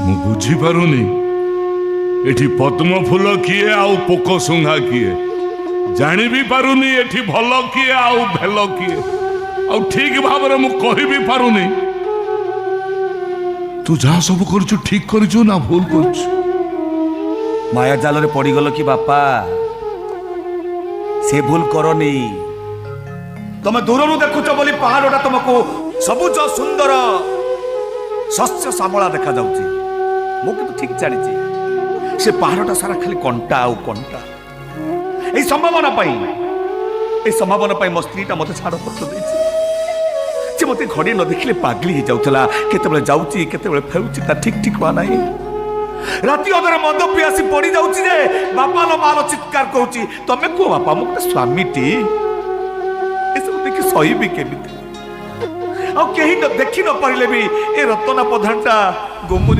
ମୁଁ ବୁଝିପାରୁନି ଏଠି ପଦ୍ମ ଫୁଲ କିଏ ଆଉ ପୋକ ଶୁଙ୍ଘା କିଏ ଜାଣି ବି ପାରୁନି ଏଠି ଭଲ କିଏ ଆଉ ଭେଲ କିଏ ଆଉ ଠିକ ଭାବରେ ମୁଁ କହିବି ପାରୁନି ତୁ ଯାହା ସବୁ କରୁଛୁ ଠିକ କରିଛୁ ନା ଭୁଲ କରୁଛୁ। माया जाल पड़गल कि बापा से भूल करनी तुम दूर देखुच बोली पहाड़ा तुमको सबुज सुंदर शस्य श्यामला देखा जाउची मुझे ठीक जानी से पहाड़ा सारा खाली कंटा आउ कंटा यही संभावना मो स्त्रीटा मत छाड़ पत्र से मत घड़ी न देखिले पागली हो जाऊला केते जाऊँगी केते फेरुची ठीक ठीक हुआ नहीं राति अधर मद पी आसी पड़ जाऊँ बापा लो माल चित्कार करुच्ची तमें कह बापा मो गोटे स्वामीटी सब देखी सही केमी आ कहीं देखी न पारे भी ए रत्ना प्रधानटा गुमुरी